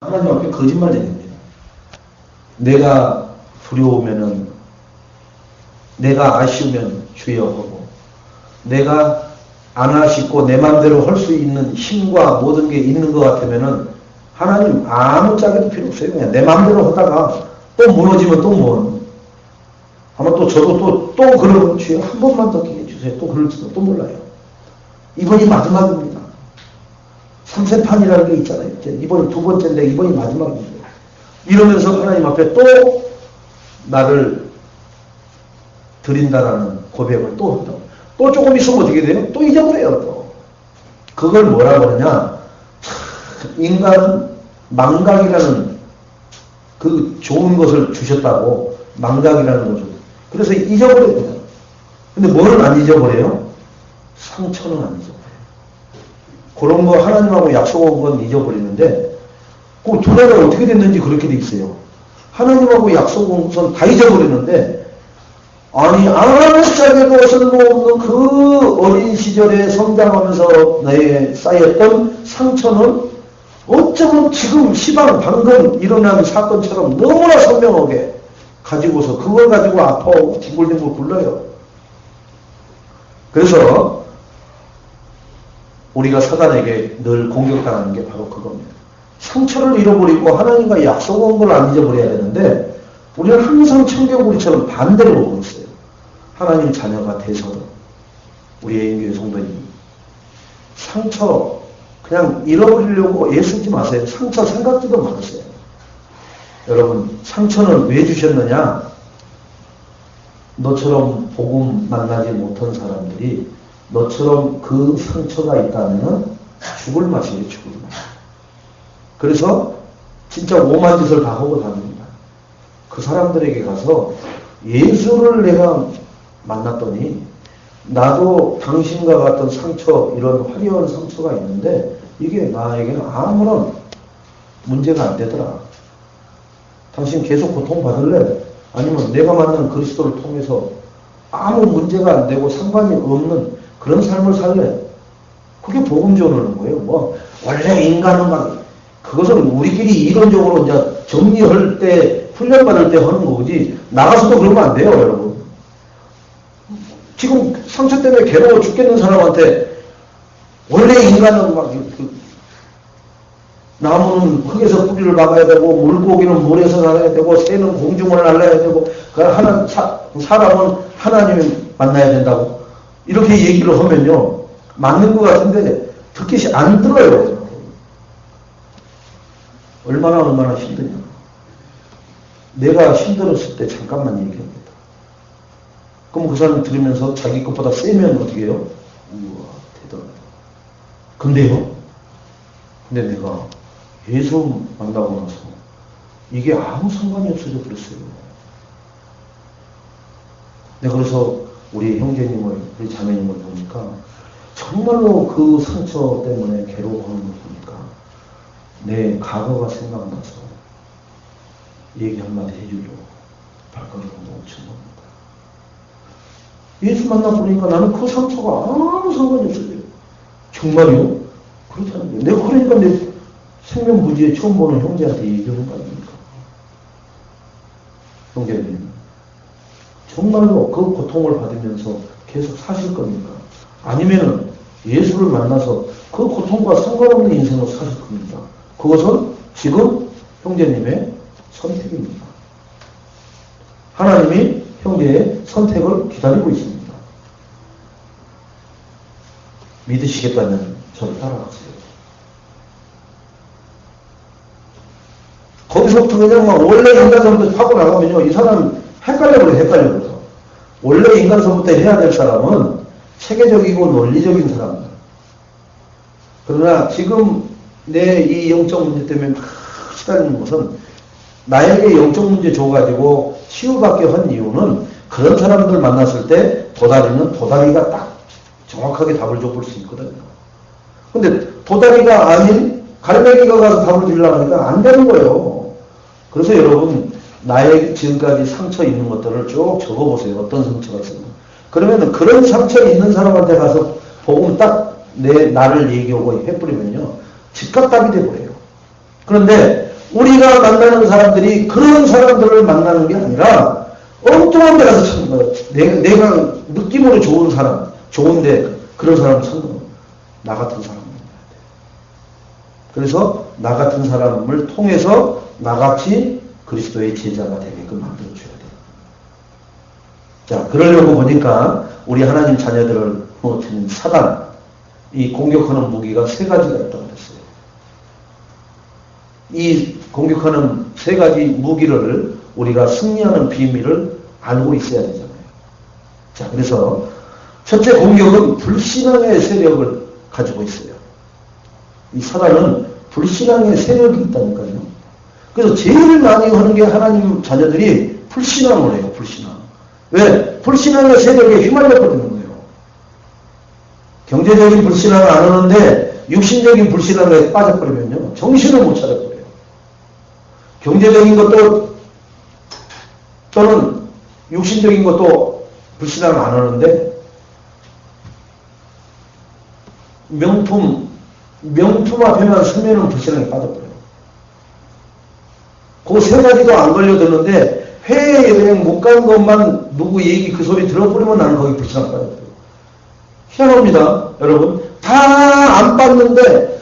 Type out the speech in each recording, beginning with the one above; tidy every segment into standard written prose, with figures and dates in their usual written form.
하나님 앞에 거짓말 드립니다. 내가 두려우면은, 내가 아쉬우면 주여 하고, 내가 안 하시고 내 맘대로 할 수 있는 힘과 모든 게 있는 것 같으면은 하나님 아무 짝에도 필요 없어요. 그냥 내 맘대로 하다가 또 무너지면 또 뭐. 아마 또 저도 또 그러면 주여 한 번만 더 기회 주세요. 또 그럴지도 또 몰라요. 이번이 마지막입니다. 3세판이라는 게 있잖아요. 이번이 두 번째인데 이번이 마지막입니다. 이러면서 하나님 앞에 또 나를 드린다라는 고백을 또 한다고. 또 조금 있으면 어떻게 돼요? 또 잊어버려요. 또. 그걸 뭐라 그러냐? 인간은 망각이라는 그 좋은 것을 주셨다고. 망각이라는 것을. 그래서 잊어버려요. 근데 뭐는 안 잊어버려요? 상처는 안 잊어버려요. 그런 거 하나님하고 약속한 건 잊어버리는데 그 둘째가 어떻게 됐는지 그렇게 돼 있어요. 하나님하고 약속한 것은 다 잊어버리는데 아니 아무 짝에도 쓸모없는 그 어린 시절에 성장하면서 내에 쌓였던 상처는 어쩌면 지금 시방 방금 일어난 사건처럼 너무나 선명하게 가지고서 그걸 가지고 아파하고 뒹굴뒹굴 굴러요. 그래서 우리가 사단에게 늘 공격당하는 게 바로 그겁니다. 상처를 잃어버리고 하나님과 약속한 걸 안 잊어버려야 되는데 우리는 항상 청개구리처럼 반대로 보고 있어요. 하나님 자녀가 돼서도 우리 애인교회 성도님 상처 그냥 잃어버리려고 애쓰지 마세요. 상처 생각지도 마세요. 여러분 상처는 왜 주셨느냐? 너처럼 복음 만나지 못한 사람들이 너처럼 그 상처가 있다면 죽을 맛이에요. 죽을 맛. 그래서 진짜 오만 짓을 다 하고 다닙니다. 그 사람들에게 가서 예수를 내가 만났더니 나도 당신과 같은 상처 이런 화려한 상처가 있는데 이게 나에게는 아무런 문제가 안 되더라. 당신 계속 고통받을래? 아니면 내가 만난 그리스도를 통해서 아무 문제가 안 되고 상관이 없는 그런 삶을 살래? 그게 복음 전하는 거예요. 뭐 원래 인간은 막 그것은 우리끼리 이론적으로 이제 정리할 때 훈련받을 때 하는 거지 나가서도 그러면 안 돼요, 여러분. 지금 상처 때문에 괴로워 죽겠는 사람한테 원래 인간은 막 나무는 흙에서 뿌리를 박아야 되고 물고기는 물에서 살아야 되고 새는 공중을 날아야 되고 사람은 하나님을 만나야 된다고 이렇게 얘기를 하면요 맞는 것 같은데 듣기 안 들어요. 얼마나 힘드냐. 내가 힘들었을 때 잠깐만 얘기합니다. 그럼 그 사람이 들으면서 자기 것보다 세면 어떻게 해요? 우와 대단하다. 근데 내가 예수 만나고 나서 이게 아무 상관이 없어져 버렸어요. 네, 그래서 우리 형제님을, 우리 자매님을 보니까 정말로 그 상처 때문에 괴로워하는 걸 보니까 내 과거가 생각나서 얘기 한마디 해주려고 발걸음을 멈춘 겁니다. 예수 만나보니까 나는 그 상처가 아무 상관이 없어요. 정말요? 그렇다는 거예요. 내가 그러니까 내 생명부지에 처음 보는 형제한테 얘기하는 거 아닙니까? 형제님, 정말로 그 고통을 받으면서 계속 사실 겁니까? 아니면은 예수를 만나서 그 고통과 상관없는 인생을 사실 겁니까? 그것은 지금 형제님의 선택입니다. 하나님이 형제의 선택을 기다리고 있습니다. 믿으시겠다면 저를 따라가세요. 거기서부터 그냥 막 원래 인간서부터 하고 나가면요, 이 사람 헷갈려버려. 원래 인간서부터 해야 될 사람은 체계적이고 논리적인 사람들. 그러나 지금 내 이 영적 문제 때문에 막 시달리는 것은 나에게 영적 문제 줘가지고 치유받게 한 이유는 그런 사람들 만났을 때 도다리가 딱 정확하게 답을 줘볼 수 있거든요. 근데 도다리가 아닌 갈매기가 가서 답을 주려고 하니까 안 되는 거예요. 그래서 여러분 나의 지금까지 상처 있는 것들을 쭉 적어보세요. 어떤 상처가 있었나. 그러면 그런 상처 있는 사람한테 가서 복음 딱 나를 얘기하고 해버리면요. 즉각 답이 돼버려요. 그런데 우리가 만나는 사람들이 그런 사람들을 만나는 게 아니라 엉뚱한 데 가서 찾는 거예요. 내가 느낌으로 좋은 사람, 좋은데 그런 사람을 찾는 거예요. 나 같은 사람을 만나야 돼요. 그래서 나 같은 사람을 통해서 나같이 그리스도의 제자가 되게끔 만들어줘야 돼요. 자, 그러려고 보니까 우리 하나님 자녀들을 무너뜨린 사단, 이 공격하는 무기가 세 가지가 있다고 그랬어요. 이 공격하는 세 가지 무기를 우리가 승리하는 비밀을 알고 있어야 되잖아요. 자, 그래서 첫째 공격은 불신앙의 세력을 가지고 있어요. 이 사단은 불신앙의 세력이 있다니까요. 그래서 제일 많이 하는 게 하나님 자녀들이 불신앙을 해요. 불신앙. 왜? 불신앙의 세력에 휘말려버리는 거예요. 경제적인 불신앙을 안 하는데 육신적인 불신앙에 빠져버리면요. 정신을 못 차려버려요. 경제적인 것도 또는 육신적인 것도 불신앙을 안 하는데 명품 앞에만 서면은 불신앙에 빠져버려요. 그 세 가지도 안 걸려드는데 해외여행 못 간 것만 누구 얘기 그 소리 들어버리면 나는 거기 불신앙 빠져버려요. 희한합니다. 여러분. 다 안 봤는데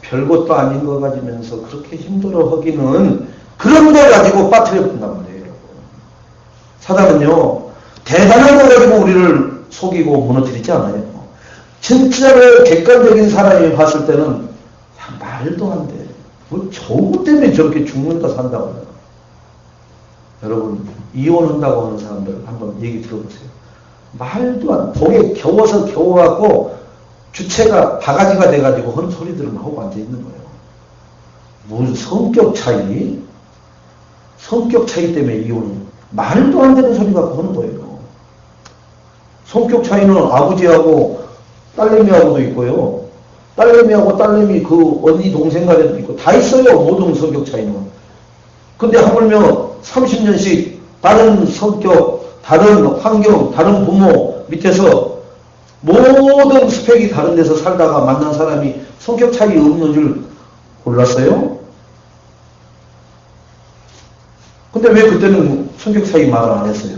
별것도 아닌 거 가지면서 그렇게 힘들어 하기는 그런 거 가지고 빠뜨려 본단 말이에요. 여러분. 사단은요. 대단한 거 가지고 우리를 속이고 무너뜨리지 않아요. 진짜로 객관적인 사람이 봤을 때는 야, 말도 안 돼. 뭐 저거 때문에 저렇게 죽는다 산다고 해요. 여러분 이혼한다고 하는 사람들 한번 얘기 들어보세요. 말도 안 돼. 목에 겨워갖고 주체가 바가지가 돼가지고 하는 소리들을 하고 앉아있는 거예요. 무슨 성격 차이 때문에 이혼이 말도 안 되는 소리 갖고 하는 거예요. 성격 차이는 아버지하고 딸내미하고도 있고요. 딸내미하고 딸내미 그 언니 동생 간에도 있고 다 있어요. 모든 성격 차이는. 근데 하물며 30년씩 다른 성격, 다른 환경, 다른 부모 밑에서 모든 스펙이 다른 데서 살다가 만난 사람이 성격 차이 없는 줄 몰랐어요? 근데 왜 그때는 성격 차이 말을 안 했어요?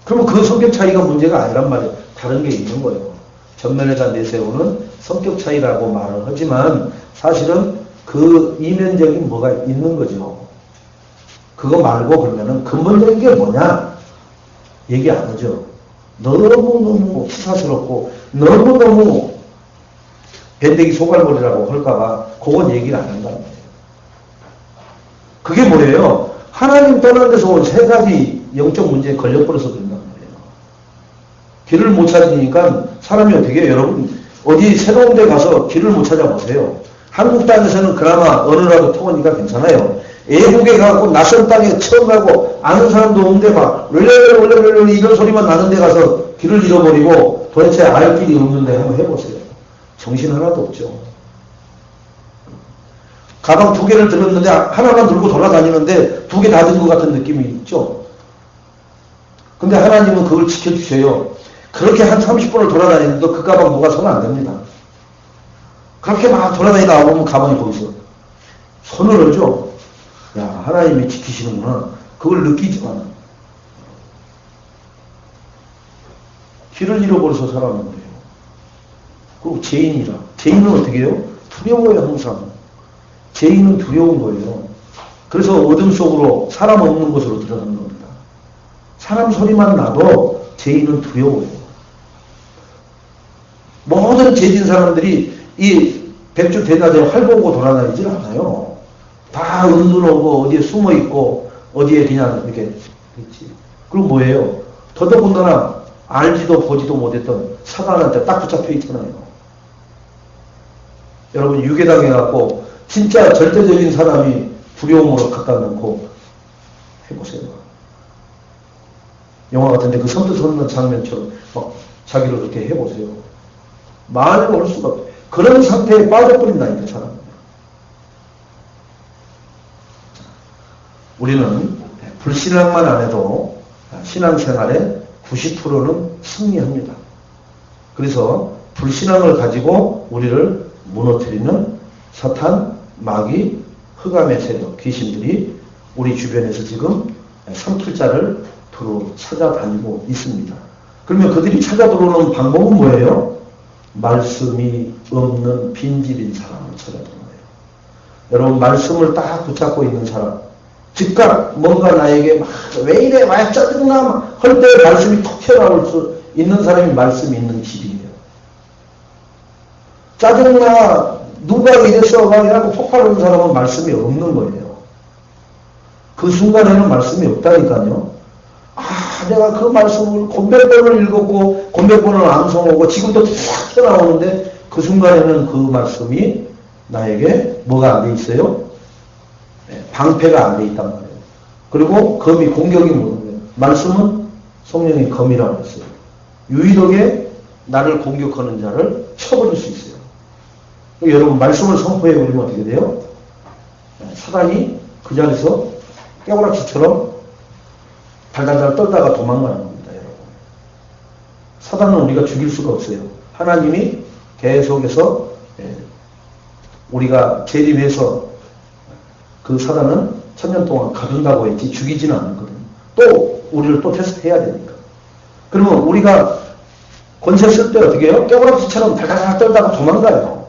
그러면 그 성격 차이가 문제가 아니란 말이에요. 다른 게 있는 거예요. 전면에다 내세우는 성격 차이라고 말을 하지만 사실은 그 이면적인 뭐가 있는 거죠. 그거 말고 그러면은 근본적인 게 뭐냐? 얘기 안 하죠. 너무너무 치사스럽고 너무너무 밴댕이 소갈머리라고 할까봐 그건 얘기를 안 한다는 거예요. 그게 뭐예요? 하나님 떠난 데서 온 세 가지 영적 문제에 걸려버려서 그런단 말이에요. 길을 못 찾으니까 사람이 어떻게 해요? 여러분 어디 새로운 데 가서 길을 못 찾아보세요. 한국 땅에서는 그나마 어느라도 통하니까 괜찮아요. 외국에 가고 낯선 땅에 처음 가고 아는 사람도 없는데 막 롤레롤레롤레 이런 소리만 나는 데 가서 길을 잃어버리고 도대체 알 길이 없는데 한번 해보세요. 정신 하나도 없죠. 가방 2개를 들었는데 하나만 들고 돌아다니는데 2개 다 든 것 같은 느낌이 있죠. 근데 하나님은 그걸 지켜주셔요. 그렇게 한 30분을 돌아다니는데도 그 가방 뭐가 손 안 됩니다. 그렇게 막 돌아다니다 나오면 가방이 거기서 손을 넣죠. 야, 하나님이 지키시는구나. 그걸 느끼지만 길을 잃어버려서 살아가는 거예요. 그리고 죄인이라. 죄인은 어떻게 해요? 두려워요, 항상. 죄인은 두려운 거예요. 그래서 어둠 속으로 사람 없는 곳으로 들어가는 겁니다. 사람 소리만 나도 죄인은 두려워요. 모든 죄진 사람들이 이 백주 대낮에 활 보고 돌아다니질 않아요. 다 은둔하고 어디에 숨어 있고 어디에 그냥 이렇게 있지. 그럼 뭐예요? 더더군다나 알지도 보지도 못했던 사단한테 딱 붙잡혀 있잖아요. 여러분 유괴당해갖고 진짜 절대적인 사람이 두려움으로 갖다 놓고 해보세요. 영화 같은데 그 섬뜩 없는 장면처럼 막 자기를 그렇게 해보세요. 말을 올 수가 없어요. 그런 상태에 빠져버린다니까 사람은. 우리는 불신앙만 안 해도 신앙생활의 90%는 승리합니다. 그래서 불신앙을 가지고 우리를 무너뜨리는 사탄 마귀, 흑암의 세력, 귀신들이 우리 주변에서 지금 삼킬자를 두루 찾아다니고 있습니다. 그러면 그들이 찾아 들어오는 방법은 뭐예요? 말씀이 없는 빈집인 사람을 찾아드는 거예요. 여러분, 말씀을 딱 붙잡고 있는 사람, 즉각 뭔가 나에게 막 왜 이래 막 짜증나 할 때 말씀이 톡 튀어나올 수 있는 사람이 말씀이 있는 집이에요. 짜증나 누가 이랬어 막 이러고 폭발하는 사람은 말씀이 없는 거예요. 그 순간에는 말씀이 없다니까요. 내가 그 말씀을 곤백 번을 읽었고 곤백 번을 암송하고 지금도 싹 튀어나오는데 그 순간에는 그 말씀이 나에게 뭐가 안 돼 있어요? 방패가 안 돼 있단 말이에요. 그리고 검이 공격이 뭐는 거예요? 말씀은 성령의 검이라고 했어요. 유일하게 나를 공격하는 자를 쳐버릴 수 있어요. 여러분, 말씀을 선포해 버리면 어떻게 돼요? 사단이 그 자리에서 깨구락지처럼 달달달 떨다가 도망가는 겁니다, 여러분. 사단은 우리가 죽일 수가 없어요. 하나님이 계속해서 우리가 재림해서 그 사단은 1000년 동안 가둔다고 했지 죽이지는 않거든요. 또 우리를 또 테스트해야 되니까. 그러면 우리가 권세 쓸 때 어떻게 해요? 깨구락지처럼 달달달 떨다가 도망가요.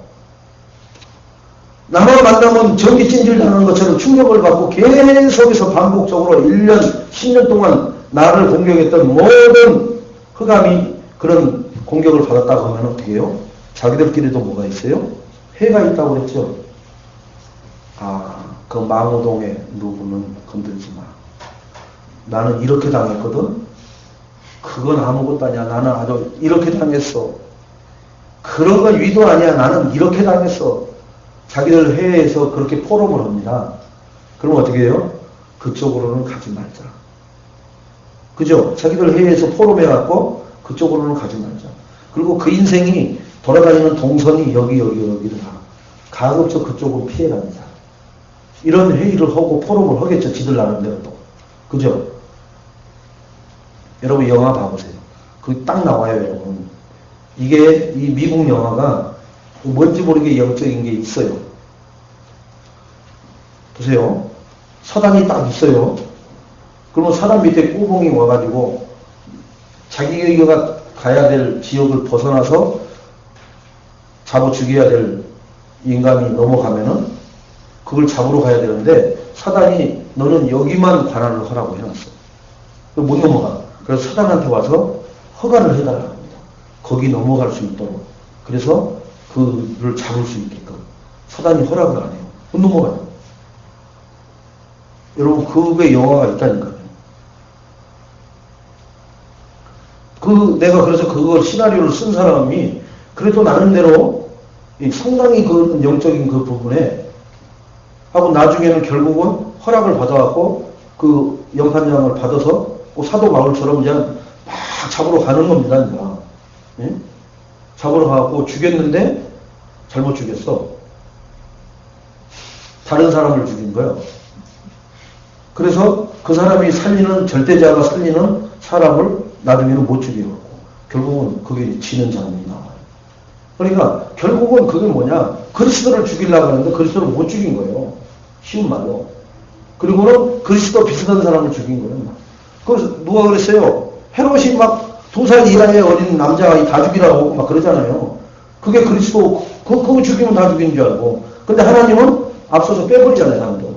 나만 만나면 전기 찜질 당하는 것처럼 충격을 받고 계속해서 반복적으로 1년, 10년 동안 나를 공격했던 모든 흑암이 그런 공격을 받았다고 하면 어떻게 해요? 자기들끼리도 뭐가 있어요? 해가 있다고 그랬죠. 그 망우동에 누구는 건들지 마. 나는 이렇게 당했거든. 그건 아무것도 아니야. 나는 아주 이렇게 당했어. 그런 건 위도 아니야. 나는 이렇게 당했어. 자기들 해외에서 그렇게 포럼을 합니다. 그럼 어떻게 해요? 그쪽으로는 가지 말자. 그죠? 자기들 해외에서 포럼해갖고 그쪽으로는 가지 말자. 그리고 그 인생이 돌아다니는 동선이 여기더라. 가급적 그쪽으로 피해갑니다. 이런 회의를 하고 포럼을 하겠죠. 지들 나름대로 또. 그죠? 여러분 영화 봐보세요. 그게 딱 나와요, 여러분. 이게 이 미국 영화가 뭔지 모르게 영적인 게 있어요. 보세요. 사단이 딱 있어요. 그러면 사단 밑에 꾸봉이 와가지고 자기가 가야 될 지역을 벗어나서 잡아 죽여야 될 인간이 넘어가면은 그걸 잡으러 가야 되는데 사단이 너는 여기만 관할을 하라고 해놨어. 못 넘어가. 그래서 사단한테 와서 허가를 해달라고 합니다. 거기 넘어갈 수 있도록. 그래서 그를 잡을 수 있게끔 사단이 허락을 안 해요. 못 넘어가요. 여러분, 그게 영화가 있다니까요. 내가 그래서 그걸 시나리오를 쓴 사람이 그래도 나름대로 상당히 그 영적인 그 부분에 하고 나중에는 결국은 허락을 받아갖고 그 영판장을 받아서 사도 바울처럼 그냥 막 잡으러 가는 겁니다. 예? 잡으러 가갖고 죽였는데 잘못 죽였어. 다른 사람을 죽인 거예요. 그래서 그 사람이 살리는 절대자가 살리는 사람을 나중에는 못 죽여갖고 결국은 그게 지는 장면이 나와요. 그러니까 결국은 그게 뭐냐? 그리스도를 죽이려고 하는데 그리스도를 못 죽인 거예요. 쉬운 말로. 그리고는 그리스도 비슷한 사람을 죽인 거예요. 그래서 누가 그랬어요? 헤롯이 막 2살 이하의 어린 남자아이 다 죽이라고 하고 막 그러잖아요. 그게 그리스도, 그거 죽이면 다 죽인 줄 알고. 근데 하나님은 앞서서 빼버리잖아요, 사람도.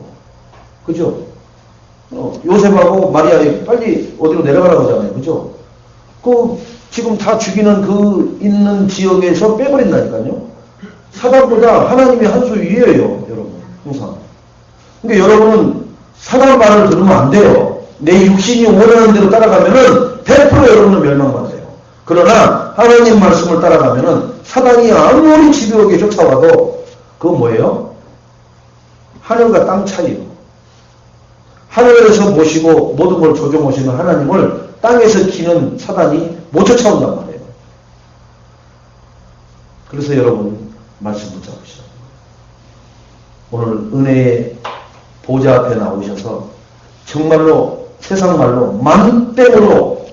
그죠? 요셉하고 마리아 빨리 어디로 내려가라고 하잖아요. 그죠? 지금 다 죽이는 그 있는 지역에서 빼버린다니까요. 사단보다 하나님이 한 수 위에요, 여러분. 항상. 그러니까 여러분은 사단 말을 들으면 안 돼요. 내 육신이 원하는 대로 따라가면은 100% 여러분은 멸망받아요. 그러나 하나님 말씀을 따라가면은 사단이 아무리 집요하게 쫓아와도 그건 뭐예요? 하늘과 땅 차이요. 하늘에서 모시고 모든 걸 조종하시는 하나님을 땅에서 기는 사단이 못 쫓아온단 말이에요. 그래서 여러분 말씀 붙잡으시라. 오늘 은혜의 보좌 앞에 나오셔서 정말로 세상 말로 만땡으로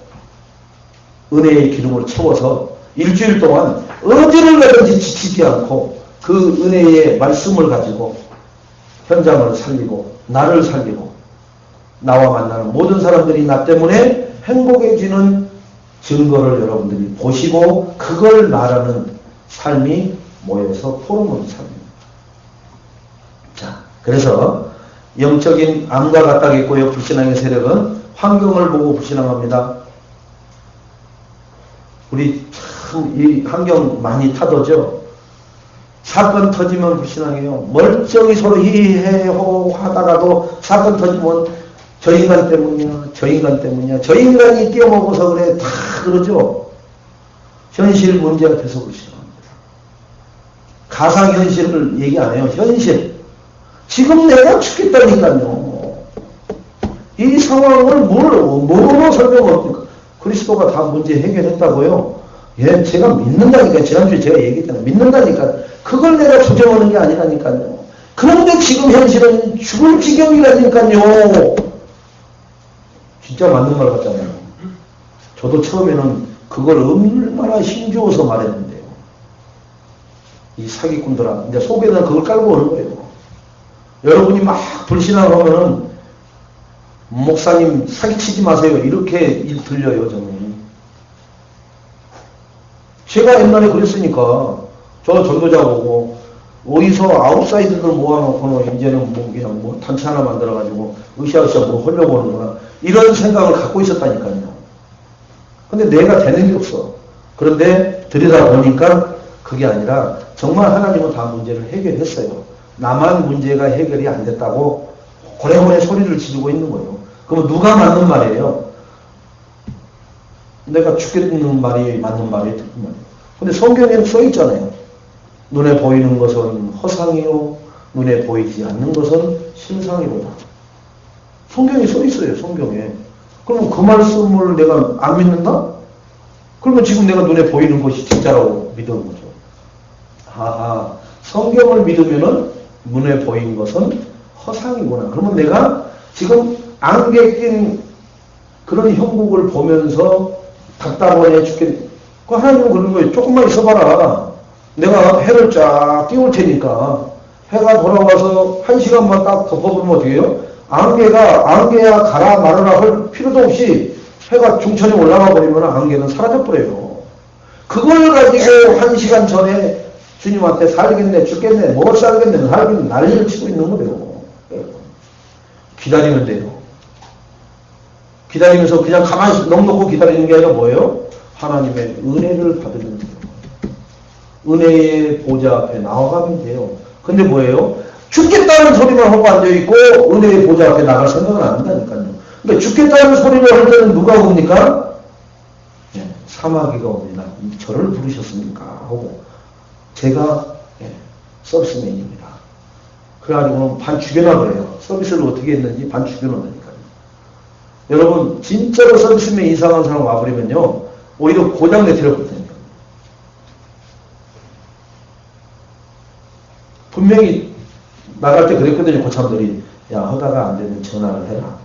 은혜의 기름을 채워서 일주일 동안 어디를 가든지 지치지 않고 그 은혜의 말씀을 가지고 현장을 살리고 나를 살리고 나와 만나는 모든 사람들이 나 때문에 행복해지는 증거를 여러분들이 보시고 그걸 말하는 삶이 모여서 포럼을 삽니다. 자, 그래서 영적인 암과 같다겠고요. 불신앙의 세력은 환경을 보고 불신앙합니다. 우리 참 이 환경 많이 타도죠. 사건 터지면 불신앙해요. 멀쩡히 서로 희해하고 하다가도 사건 터지면 저 인간 때문이야, 저 인간 때문이야, 저 인간이 뛰어먹어서 그래, 다 그러죠. 현실 문제 앞에서 불신앙합니다. 가상현실을 얘기 안 해요. 현실. 지금 내가 죽겠다니까요. 이 상황을 뭐로 설명합니까? 그리스도가 다 문제 해결했다고요? 예, 제가 믿는다니까요. 지난주에 제가 얘기했잖아요. 믿는다니까. 그걸 내가 부정하는 게 아니라니까요. 그런데 지금 현실은 죽을 지경이라니까요. 진짜 맞는 말 같잖아요. 저도 처음에는 그걸 얼마나 힘주어서 말했는데요. 이 사기꾼들아, 이제 속에는 그걸 깔고 오는 거예요. 여러분이 막 불신앙하면은 목사님 사기치지 마세요. 이렇게 들려요, 저는. 제가 옛날에 그랬으니까 저 전도자 보고 어디서 아웃사이드들 모아놓고는 이제는 뭐 그냥 뭐 단체 하나 만들어가지고 으쌰으쌰 뭐 하려고 하는구나. 이런 생각을 갖고 있었다니까요. 근데 내가 되는 게 없어. 그런데 들여다보니까 그게 아니라 정말 하나님은 다 문제를 해결했어요. 나만 문제가 해결이 안 됐다고 고래고래 소리를 지르고 있는 거예요. 그럼 누가 맞는 말이에요? 내가 죽겠는 말이 맞는 말이 듣는 말이에요. 근데 성경에는 써 있잖아요. 눈에 보이는 것은 허상이요 눈에 보이지 않는 것은 신상이로다. 성경에 써 있어요. 성경에. 그러면 그 말씀을 내가 안 믿는다? 그러면 지금 내가 눈에 보이는 것이 진짜라고 믿는 거죠. 하하, 성경을 믿으면은 눈에 보인 것은 허상이구나. 그러면 내가 지금 안개 낀 그런 형국을 보면서 답답하네 죽겠네. 그 하나님은 그런 거예요. 조금만 있어봐라. 내가 해를 쫙 띄울 테니까 해가 돌아와서 1시간만 딱 덮어보면 어떻게 해요? 안개야 가라 말아라 할 필요도 없이 해가 중천에 올라가 버리면 안개는 사라져버려요. 그걸 가지고 1시간 전에 주님한테 살겠네 죽겠네 뭘 살겠네 살겠네 난리를 치고 있는 거예요. 기다리면 돼요. 기다리면서 그냥 가만히 넉넉히 기다리는 게 아니라 뭐예요? 하나님의 은혜를 받으면 돼요. 은혜의 보좌 앞에 나와가면 돼요. 근데 뭐예요? 죽겠다는 소리만 하고 앉아있고 은혜의 보좌 앞에 나갈 생각은 안 한다니까요. 그러니까 죽겠다는 소리를 할 때는 누가 옵니까? 네, 사마귀가 옵니다. 저를 부르셨습니까? 하고 제가 서비스맨입니다. 그래가지고 반 죽여놔버려요. 서비스를 어떻게 했는지 반 죽여놓으니까요. 여러분 진짜로 서비스맨 이상한 사람 와버리면요 오히려 고장 내버렸거든요. 분명히 나갈 때 그랬거든요. 고참들이 야 하다가 안 되면 전화를 해라.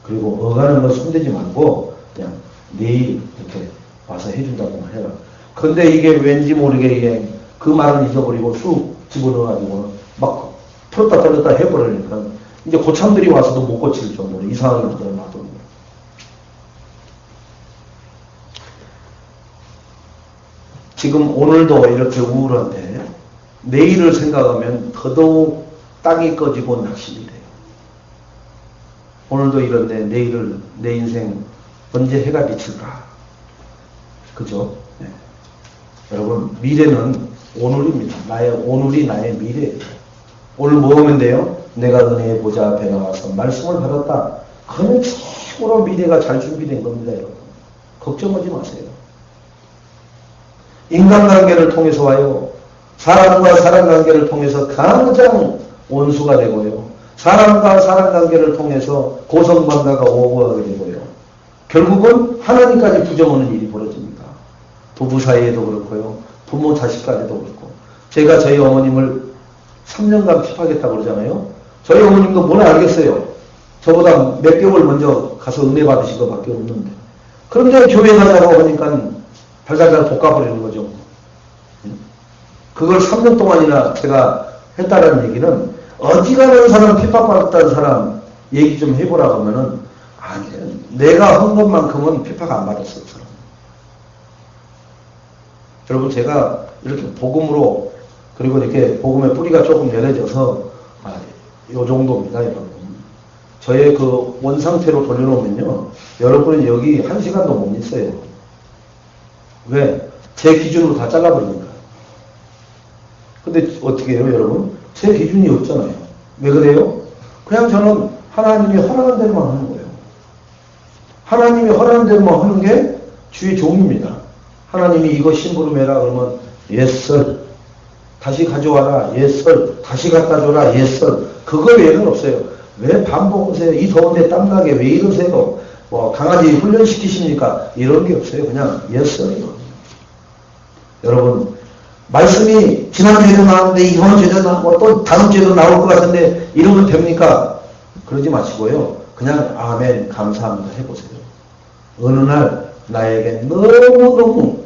그리고 어가는 거 손대지 말고 그냥 내일 이렇게 와서 해준다고만 해라. 근데 이게 왠지 모르게 이게 그 말을 잊어버리고 쑥 집어넣어가지고 막 풀었다 떨었다 해버리니까 이제 고참들이 와서도 못 고칠 정도로 이상하게 만들어놨거든요. 지금 오늘도 이렇게 우울한데 내일을 생각하면 더더욱 땅이 꺼지고 낙심이 돼요. 오늘도 이런데 내일을 내 인생 언제 해가 비칠까? 그죠? 네. 여러분 미래는 오늘입니다. 오늘이 나의 미래예요. 오늘 뭐 하면 돼요? 내가 은혜의 보좌 앞에 나와서 말씀을 받았다. 그러면 최고로 미래가 잘 준비된 겁니다. 여러분. 걱정하지 마세요. 인간관계를 통해서 와요. 사람과 사람관계를 통해서 가장 원수가 되고요. 사람과 사람관계를 통해서 고성방가가 오고하게 되고요. 결국은 하나님까지 부정하는 일이 벌어집니다. 부부 사이에도 그렇고요. 부모 자식까지도 그렇고. 제가 저희 어머님을 3년간 핍하겠다고 그러잖아요. 저희 어머님도 뭘 알겠어요. 저보다 몇 개월 먼저 가서 은혜 받으신 것밖에 없는데. 그런데 교회 가자고 하니까 달달달 볶아버리는 거죠. 그걸 3년 동안이나 제가 했다는 얘기는 어지간한 사람, 핍박받았다는 사람 얘기 좀 해보라고 하면은, 아니, 내가 한 것만큼은 핍박 안 받았어요. 사람. 여러분, 제가 이렇게 복음으로, 그리고 이렇게 복음의 뿌리가 조금 열려져서, 요 정도입니다, 여러분. 저의 그 원상태로 돌려놓으면요, 여러분은 여기 1시간도 못 있어요. 왜? 제 기준으로 다 잘라버리니까. 근데 어떻게 해요, 여러분? 제 기준이 없잖아요. 왜 그래요? 그냥 저는 하나님이 허락한 대로만 하는 거예요. 하나님이 허락한 대로만 하는 게 주의 종입니다. 하나님이 이거 심부름해라 그러면 예썰. 다시 가져와라 예썰. 다시 갖다 줘라 예썰. 그거 외에는 없어요. 왜 밥 먹으세요? 이 더운데 땀나게 왜 이러세요? 뭐 강아지 훈련시키십니까? 이런 게 없어요. 그냥 예썰이요. 여러분, 말씀이 지난주에도 나왔는데 이번 주에도 나오고 또 다음 주에도 나올 것 같은데 이러면 됩니까? 그러지 마시고요. 그냥 아멘 감사합니다 해보세요. 어느 날 나에게 너무너무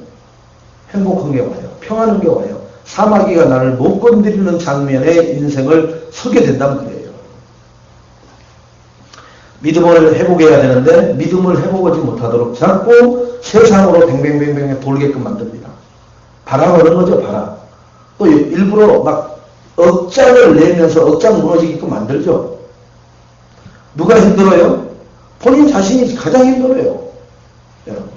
행복한 게 와요. 평안한 게 와요. 사마귀가 나를 못 건드리는 장면에 인생을 서게 된다면 그래요. 믿음을 회복해야 되는데 믿음을 회복하지 못하도록 자꾸 세상으로 뱅뱅뱅뱅 돌게끔 만듭니다. 바람하는 거죠, 바람. 또 일부러 막 억장을 내면서 억장 무너지게끔 만들죠. 누가 힘들어요? 본인 자신이 가장 힘들어요. 여러분.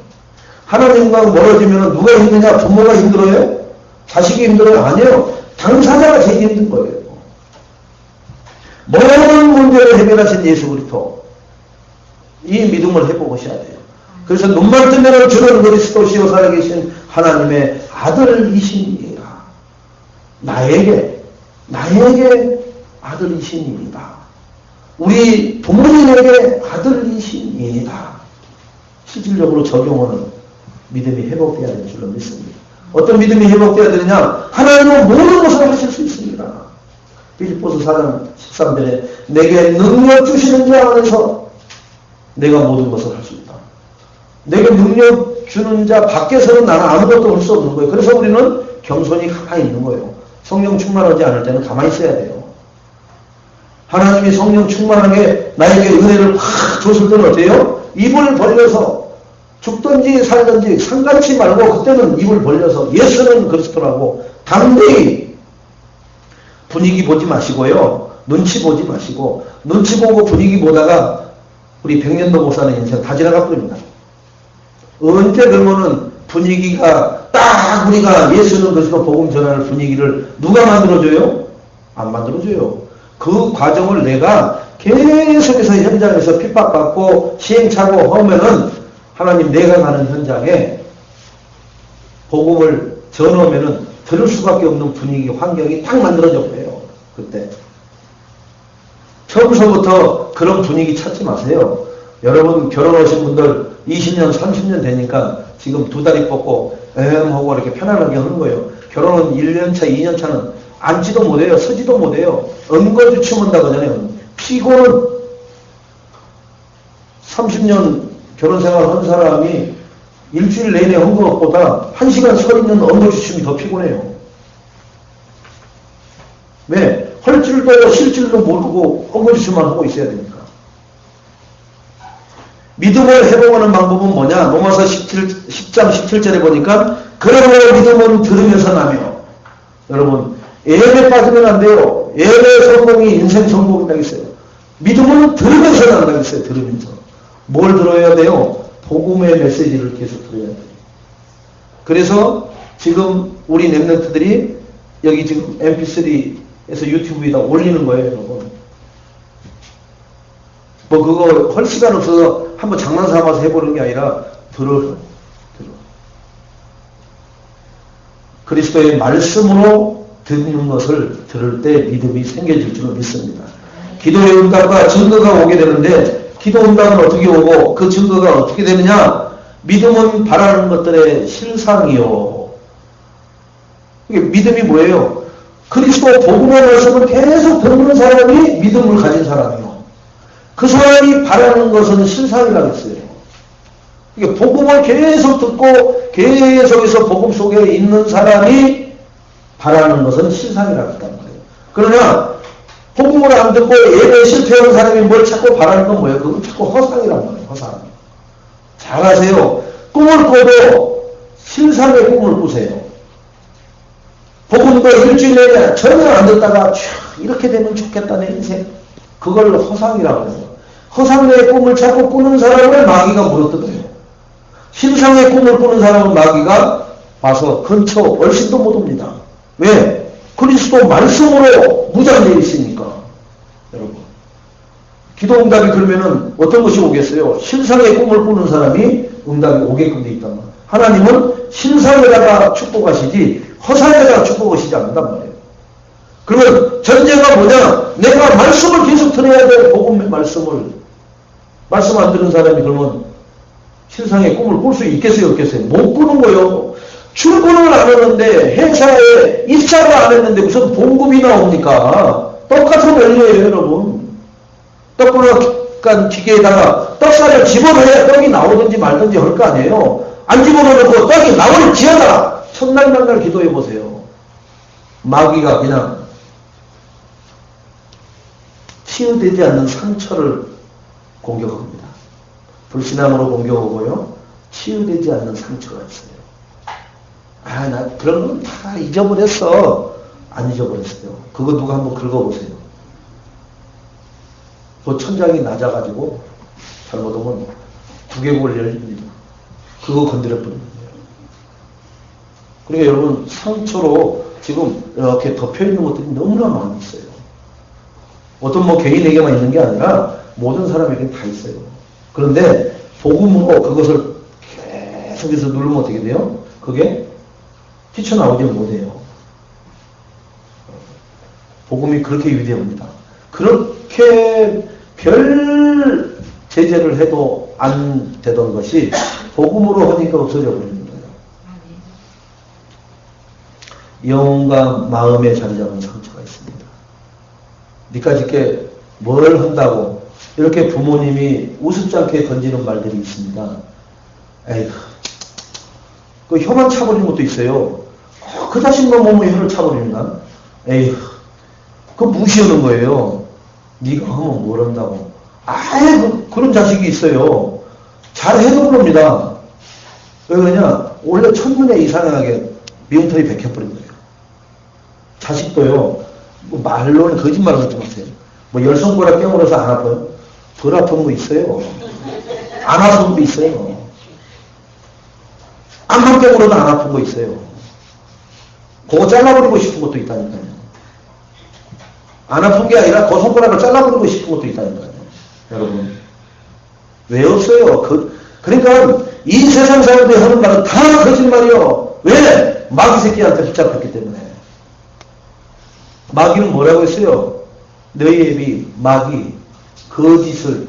하나님과 멀어지면 누가 힘드냐? 부모가 힘들어요? 자식이 힘들어요? 아니에요. 당사자가 제일 힘든 거예요. 모든 문제를 해결하신 예수 그리스도. 이 믿음을 회복하셔야 돼요. 그래서 눈만 뜨면 주는 그리스도시요 살아계신 하나님의 아들이시니라. 나에게 아들이시니이다. 우리 부모님에게 아들이시니이다. 실질적으로 적용하는 믿음이 회복되어야 될 줄로 믿습니다. 어떤 믿음이 회복되어야 되느냐? 하나님은 모든 것을 하실 수 있습니다. 빌립보서 4장 13절에 내게 능력 주시는 자 안에서 내가 모든 것을 할 수 있다. 내게 능력 주는 자 밖에서는 나는 아무것도 할 수 없는 거예요. 그래서 우리는 겸손히 가만히 있는 거예요. 성령 충만하지 않을 때는 가만히 있어야 돼요. 하나님이 성령 충만하게 나에게 은혜를 확 줬을 때는 어때요? 입을 벌려서 죽든지 살든지 상관치 말고 그때는 입을 벌려서 예수는 그리스도라고 담대히 분위기 보지 마시고요. 눈치 보지 마시고 눈치 보고 분위기 보다가 우리 백년도 못 사는 인생 다 지나가 버립니다. 언제 그러면은 분위기가 딱 우리가 예수는 그리스도 복음 전하는 분위기를 누가 만들어줘요? 안 만들어줘요. 그 과정을 내가 계속해서 현장에서 핍박받고 시행착오 하면은 하나님 내가 가는 현장에 복음을 전하면은 들을 수밖에 없는 분위기 환경이 딱 만들어져 버려요. 그때 처음서부터 그런 분위기 찾지 마세요. 여러분 결혼하신 분들 20년 30년 되니까 지금 두 다리 뻗고 하고 이렇게 편안하게 하는 거예요. 결혼은 1년차 2년차는 앉지도 못해요. 서지도 못해요. 엉거주춤한다 그러잖아요. 피고는 30년 결혼생활 한 사람이 일주일 내내 한 것보다 1시간 서 있는 엉거주춤이 더 피곤해요. 왜? 할 줄도 실 줄도 모르고 엉거주춤만 하고 있어야 되니까. 믿음을 회복하는 방법은 뭐냐? 로마서 10장 17절에 보니까 그러므로 믿음은 들으면서 나며. 여러분 예배 빠지면 안 돼요. 예배 성공이 인생 성공이라고 했어요. 믿음은 들으면서 난다고 했어요. 들으면서. 뭘 들어야 돼요? 복음의 메시지를 계속 들어야 돼요. 그래서 지금 우리 랩런트들이 여기 지금 mp3에서 유튜브에다 올리는 거예요. 여러분. 뭐 그거 할 시간 없어서 한번 장난삼아서 해보는 게 아니라 들어. 그리스도의 말씀으로 듣는 것을 들을 때 믿음이 생겨질 줄로 믿습니다. 기도의 응답과 증거가 오게 되는데 기도 응답은 어떻게 오고 그 증거가 어떻게 되느냐? 믿음은 바라는 것들의 실상이요. 이게 믿음이 뭐예요? 그리스도 복음의 말씀을 계속 듣는 사람이 믿음을 가진 사람이요. 그 사람이 바라는 것은 실상이라고 했어요. 이게 복음을 계속 듣고 계속해서 복음 속에 있는 사람이 바라는 것은 실상이라고 했단 말이에요. 그러나 복음을 안 듣고 예배에 실패하는 사람이 뭘 자꾸 바라는 건 뭐예요? 그건 자꾸 허상이란 말이에요. 허상. 잘하세요. 꿈을 꿔도 실상의 꿈을 꾸세요. 복음도 일주일 내내 전혀 안 듣다가 이렇게 되면 좋겠다 내 인생. 그걸 허상이라고 해요. 허상의 꿈을 자꾸 꾸는 사람을 마귀가 물어뜯어요. 실상의 꿈을 꾸는 사람은 마귀가 와서 근처 얼씬도 못 옵니다. 왜? 그리스도 말씀으로 무장되어 있으니까. 여러분. 기도 응답이 그러면은 어떤 것이 오겠어요? 실상의 꿈을 꾸는 사람이 응답이 오게끔 돼 있단 말이에요. 하나님은 실상에다가 축복하시지 허상에다가 축복하시지 않는단 말이에요. 그러면 전제가 뭐냐? 내가 말씀을 계속 들어야 돼. 복음의 말씀을. 말씀 안 듣는 사람이 그러면 실상의 꿈을 꿀 수 있겠어요? 없겠어요? 못 꾸는 거예요. 출근을 안 했는데 회사에 입사를 안 했는데 무슨 봉급이 나옵니까? 똑같은 원리예요, 여러분. 떡분한 기계에다가 떡살을 집어넣어야 떡이 나오든지 말든지 할 거 아니에요. 안 집어넣어놓고 떡이 나올지어다. 첫날 만날 기도해 보세요. 마귀가 그냥 치유되지 않는 상처를 공격합니다. 불신앙으로 공격하고요. 치유되지 않는 상처가 있어요. 아, 나 그런 건 다 잊어버렸어. 안 잊어버렸어요. 그거 누가 한번 긁어보세요. 그 천장이 낮아가지고 잘못하면 두개골 열립니다. 그거 건드려버리는 거예요. 그러니까 여러분 상처로 지금 이렇게 덮여있는 것들이 너무나 많이 있어요. 어떤 뭐 개인에게만 있는 게 아니라 모든 사람에게 다 있어요. 그런데 복음으로 그것을 계속해서 누르면 어떻게 돼요? 그게 뛰쳐나오지 못해요. 복음이 그렇게 위대합니다. 그렇게 별 제재를 해도 안 되던 것이 복음으로 하니까 없어져 버리는 거예요. 영혼과 마음에 자리 잡은 상처가 있습니다. 니까지 게 뭘 한다고 이렇게 부모님이 우습지 않게 던지는 말들이 있습니다. 에이구, 그 혀만 차버리는 것도 있어요. 그 자식만 보면 혀를 차버리는가? 에이구, 그거 무시하는 거예요. 네가 하면 뭘 한다고. 아예 그런 자식이 있어요. 잘해도 그럽니다. 왜 그러냐? 원래 첫눈에 이상하게 미움털이 백혀버린 거예요. 자식도요. 뭐 말로는 거짓말을 하지 마세요. 뭐 10손가락 깨물어서 안 아파요? 덜 아픈 거 있어요. 안 아픈 거 있어요. 안만 깨물어도 안 아픈 거 있어요. 그거 잘라버리고 싶은 것도 있다니까요. 안 아픈 게 아니라 그 손가락을 잘라버리고 싶은 것도 있다니까요. 여러분. 왜 없어요? 그러니까 이 세상 사람들이 하는 말은 다 거짓말이요. 왜? 마귀 새끼한테 붙잡혔기 때문에. 마귀는 뭐라고 했어요? 너희 애비 마귀 거짓을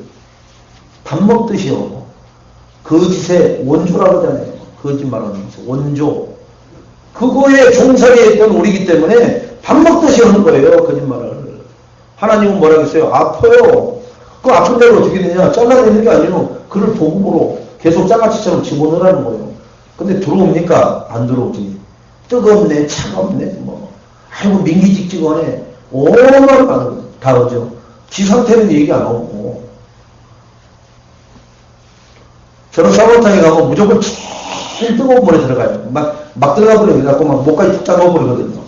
밥 먹듯이요. 거짓의 원조라고 하잖아요. 거짓말하는 것은 원조. 그거에 종사해 있던 우리이기 때문에 밥 먹듯이 하는 거예요. 거짓말을. 하나님은 뭐라고 했어요? 아파요. 그 아픈 데를 어떻게 되냐? 잘라내는 게 아니고 그를 복음으로 계속 장아찌처럼 집어넣으라는 거예요. 근데 들어옵니까? 안 들어오지. 뜨겁네, 차갑네, 뭐. 아이고, 민기직직하네. 얼마나 다르죠. 지 상태는 얘기 안 하고. 저는 샤워탕에 가면 무조건 제일 뜨거운 물에 들어가요. 막 들어가 버려갖고 막 목까지 툭 잠궈버리거든요.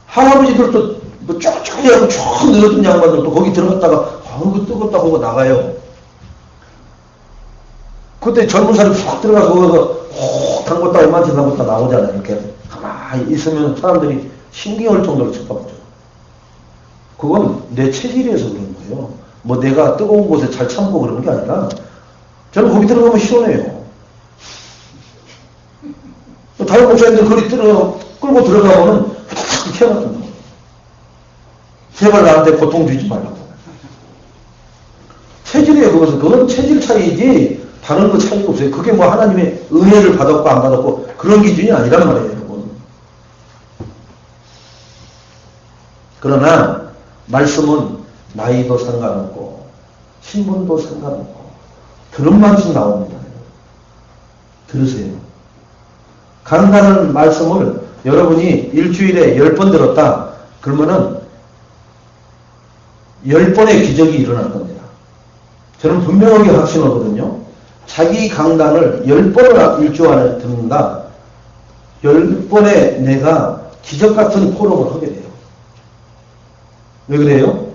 할아버지들도 뭐 쫙쫙하고 쭉 늘어진 양반들도 거기 들어갔다가 아우 뜨겁다 하고 나가요. 그때 젊은 사람이 쑥 들어가서 거기서 호 담궜다 얼마나 담궜다 나오잖아요. 이렇게 가만히 있으면 사람들이 신기할 정도로 쳐다보죠. 그건 내 체질에서 그런 거예요. 뭐 내가 뜨거운 곳에 잘 참고 그러는 게 아니라 저는 거기 들어가면 시원해요. 다른 목사님들 거기 끌고 들어가면은 이렇게 해놨던 거예요. 제발 나한테 고통 주지 말라고. 체질이에요. 그건 체질 차이지 다른 거 차이가 없어요. 그게 뭐 하나님의 은혜를 받았고 안 받았고 그런 기준이 아니란 말이에요. 여러분. 그러나 말씀은 나이도 상관없고 신분도 상관없고 들은 만큼 나옵니다. 들으세요. 간단한 말씀을 여러분이 일주일에 10번 들었다. 그러면은 10번의 기적이 일어날 겁니다. 저는 분명하게 확신하거든요. 자기 강단을 10번을 일주 안에 듣는다. 10번에 내가 기적 같은 포럼을 하게 돼요. 왜 그래요?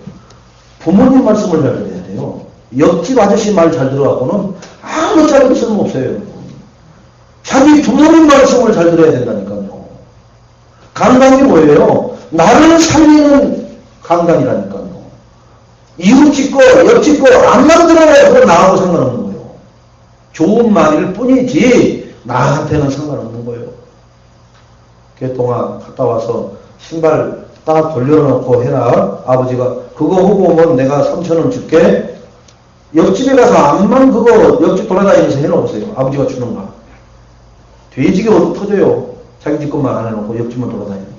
부모님 말씀을 잘 들어야 돼요. 옆집 아저씨 말 잘 들어가고는 아무짝에도 쓸모없어요. 자기 부모님 말씀을 잘 들어야 된다니까요. 강단이 뭐예요? 나를 살리는 강단이라니까요. 이웃집 거, 옆집 거 안 만들어야 그건 나하고 상관없는 거예요. 좋은 말일 뿐이지 나한테는 상관없는 거예요. 개똥아 갔다 와서 신발 딱 돌려놓고 해라. 아버지가 그거 하고 오면 내가 3,000원 줄게. 옆집에 가서 암만 그거 옆집 돌아다니면서 해놓으세요. 아버지가 주는 거. 돼지게 어디 터져요. 자기 집 것만 안 해놓고 옆집만 돌아다니는 거.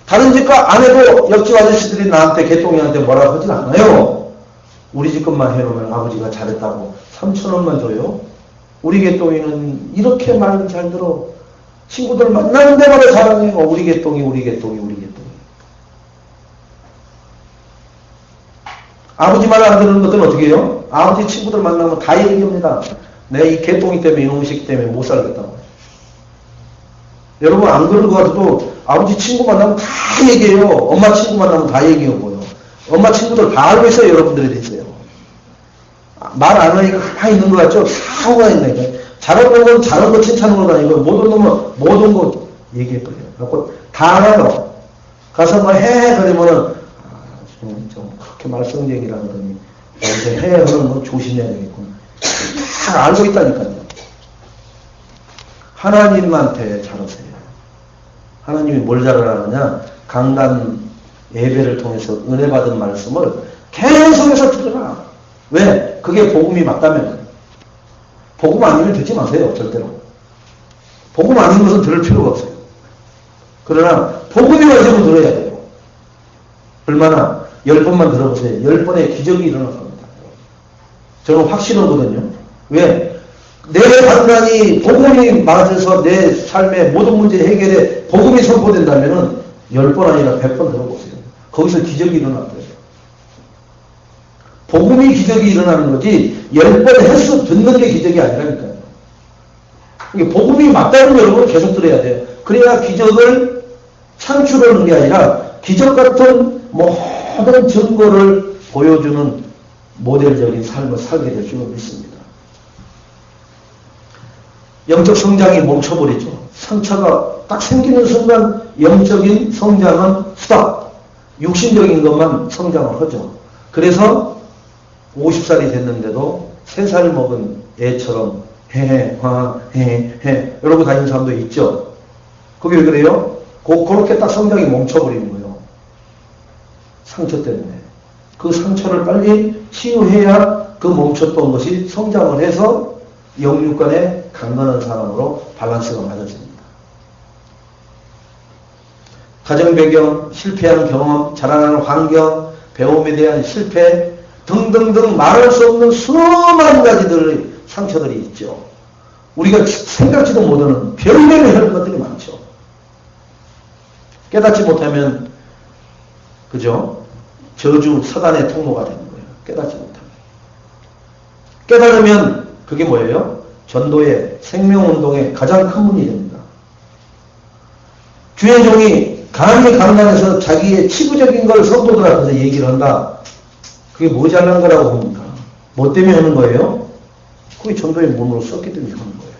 다른 집 거 안 해도 옆집 아저씨들이 나한테 개똥이한테 뭐라고 하진 않아요. 우리 집 것만 해놓으면 아버지가 잘했다고 3,000원만 줘요. 우리 개똥이는 이렇게 말 잘 들어. 친구들 만나는 데마다 자랑해요. 우리 개똥이, 우리 개똥이, 우리 개똥이. 아버지 말 안 듣는 것들은 어떻게 해요? 아버지 친구들 만나면 다 얘기합니다. 내가 이 개똥이 때문에 이놈의 새끼 때문에 못 살겠다고. 여러분 안 그런 거 같아도 아버지 친구 만나면 다 얘기해요. 엄마 친구 만나면 다 얘기하고요. 엄마 친구들 다 알고 있어요. 여러분들에 대해서요. 말 안 하니까 가만히 있는 거 같죠? 다 하고 다닌다니까. 잘하는 건 잘한 거 칭찬하는 건 아니고 모든 놈은 모든 거 얘기해버려요. 그래서 다 알아요. 가서 뭐 해 그러면은 좀 그렇게 말썽쟁이라는 거니 이제 해 그러면 뭐 조심해야 되겠구나. 다 알고 있다니까요. 하나님한테 잘하세요. 하나님이 뭘 잘하느냐? 강단 예배를 통해서 은혜 받은 말씀을 계속해서 들으라. 왜? 그게 복음이 맞다면. 복음 아니면 듣지 마세요. 절대로. 복음 아닌 것은 들을 필요가 없어요. 그러나 복음이 와서는 들어야 돼요. 얼마나? 10번만 들어보세요. 10번의 기적이 일어날 겁니다. 저는 확신하거든요. 왜? 내 판단이 복음이 맞아서 내 삶의 모든 문제 해결에 복음이 선포된다면 10번 아니라 100번 들어보세요. 거기서 기적이 일어날 거예요. 복음이 기적이 일어나는 거지 10번 해서 듣는 게 기적이 아니라니까요. 이게 복음이 맞다는 여러분 계속 들어야 돼요. 그래야 기적을 창출하는 게 아니라 기적 같은 모든 증거를 보여주는 모델적인 삶을 살게 될 줄 믿습니다. 영적 성장이 멈춰버리죠. 상처가 딱 생기는 순간 영적인 성장은 스탑. 육신적인 것만 성장을 하죠. 그래서 50살이 됐는데도 3살 먹은 애처럼 헤헤 이러고 다니는 사람도 있죠. 그게 왜 그래요? 그렇게 딱 성장이 멈춰버리는 거예요. 상처 때문에. 그 상처를 빨리 치유해야 그 멈췄던 것이 성장을 해서 영육간에 강건한 사람으로 밸런스가 맞아집니다. 가정 배경, 실패한 경험, 자라나는 환경, 배움에 대한 실패 등등등 말할 수 없는 수많은 가지들의 상처들이 있죠. 우리가 생각지도 못하는 별명을 하는 것들이 많죠. 깨닫지 못하면 그죠? 저주 사단의 통로가 되는 거예요. 깨닫지 못하면. 깨달으면 그게 뭐예요? 전도의 생명운동의 가장 큰 문이 됩니다. 주의 종이 감히 강단에서 자기의 치부적인 걸 성도들 앞에서 얘기를 한다. 그게 모자란 거라고 봅니까? 뭐 때문에 하는 거예요? 그게 전도의 문으로 썼기 때문에 하는 거예요.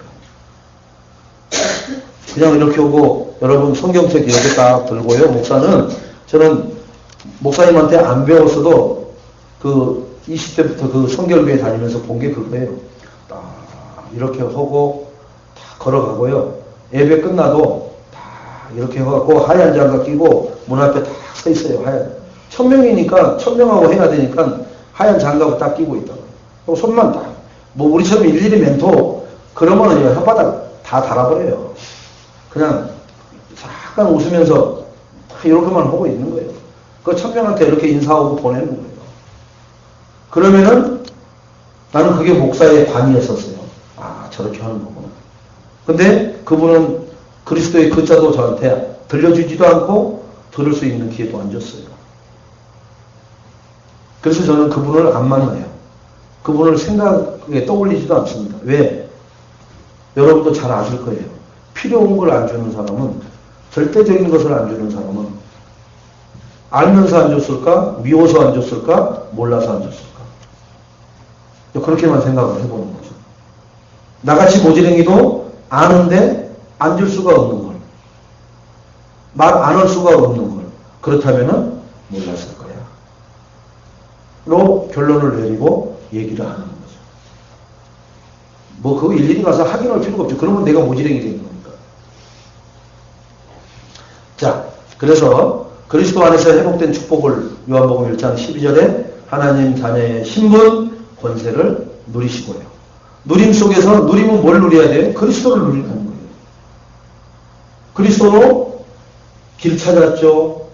그냥 이렇게 오고 여러분 성경책 이렇게 딱 들고요. 목사는 저는 목사님한테 안 배웠어도 그 20대부터 그 성결교회 다니면서 본 게 그거예요. 딱 이렇게 하고 다 걸어가고요. 예배 끝나도 다 이렇게 해갖고 하얀 장갑 끼고 문 앞에 딱 서 있어요. 하얀. 1000명이니까 1000명하고 해야 되니까 하얀 장갑을 딱 끼고 있다고. 그리고 손만 딱. 뭐 우리처럼 일일이 멘토 그러면은 혓바닥 다 달아버려요. 그냥 잠깐 웃으면서 이렇게만 하고 있는 거예요. 그 1000명한테 이렇게 인사하고 보내는 거예요. 그러면은 나는 그게 목사의 관이었었어요. 아, 저렇게 하는 거구나. 근데 그분은 그리스도의 글자도 저한테 들려주지도 않고 들을 수 있는 기회도 안 줬어요. 그래서 저는 그분을 안 만나요. 그분을 생각에 떠올리지도 않습니다. 왜? 여러분도 잘 아실 거예요. 필요한 걸 안 주는 사람은, 절대적인 것을 안 주는 사람은 알면서 안 줬을까? 미워서 안 줬을까? 몰라서 안 줬을까? 그렇게만 생각을 해보는 거죠. 나같이 모지랭이도 아는데 안 줄 수가 없는 걸, 말 안 할 수가 없는 걸, 그렇다면은 몰랐을 거야 로 결론을 내리고 얘기를 하는 거죠. 뭐 그거 일일이 가서 확인할 필요가 없죠. 그러면 내가 모지랭이 되는 겁니까? 자, 그래서 그리스도 안에서 회복된 축복을 요한복음 1장 12절에 하나님 자녀의 신분, 권세를 누리시고요. 누림 속에서, 누리면 뭘 누려야 돼요? 그리스도를 누리는 거예요. 그리스도로 길 찾았죠.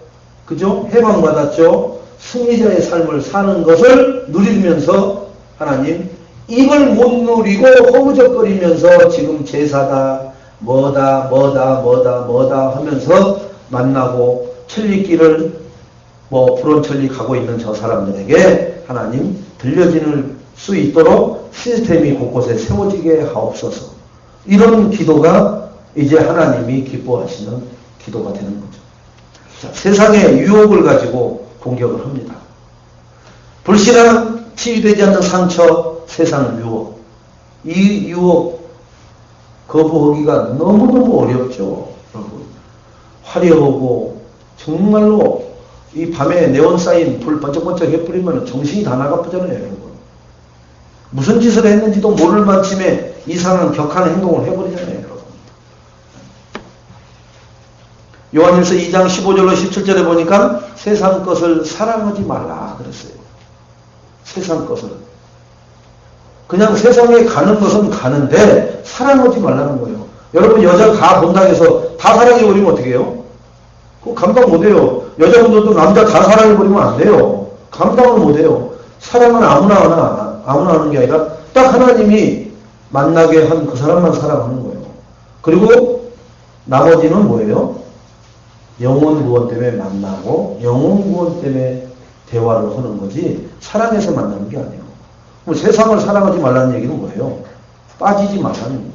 그죠? 해방받았죠. 승리자의 삶을 사는 것을 누리면서 하나님 입을 못 누리고 허우적거리면서 지금 제사다 뭐다 하면서 만나고 천리길을 불원천리 가고 있는 저 사람들에게 하나님 들려질 수 있도록 시스템이 곳곳에 세워지게 하옵소서. 이런 기도가 이제 하나님이 기뻐하시는 기도가 되는 거죠. 자, 세상의 유혹을 가지고 공격을 합니다. 불신앙, 치유되지 않는 상처, 세상 유혹. 이 유혹 거부하기가 너무너무 어렵죠. 여러분. 화려하고 정말로 이 밤에 네온 사인 불 번쩍번쩍 해뿌리면 정신이 다 나가쁘잖아요. 여러분. 무슨 짓을 했는지도 모를 만침에 이상한 격한 행동을 해버리잖아요. 여러분. 요한일서 2장 15절로 17절에 보니까 세상 것을 사랑하지 말라 그랬어요. 세상 것을. 그냥 세상에 가는 것은 가는데 사랑하지 말라는 거예요. 여러분 여자 가 본다고 해서 다 사랑해버리면 어떻게 해요? 그거 감당 못해요. 여자분들도 남자 다 사랑해버리면 안 돼요. 감당을 못해요. 사랑은 아무나 하는 게 아니라 딱 하나님이 만나게 한 그 사람만 사랑하는 거예요. 그리고 나머지는 뭐예요? 영혼 구원 때문에 만나고 영혼 구원 때문에 대화를 하는 거지 사랑해서 만나는 게 아니에요. 그럼 세상을 사랑하지 말라는 얘기는 뭐예요? 빠지지 말라는 거예요.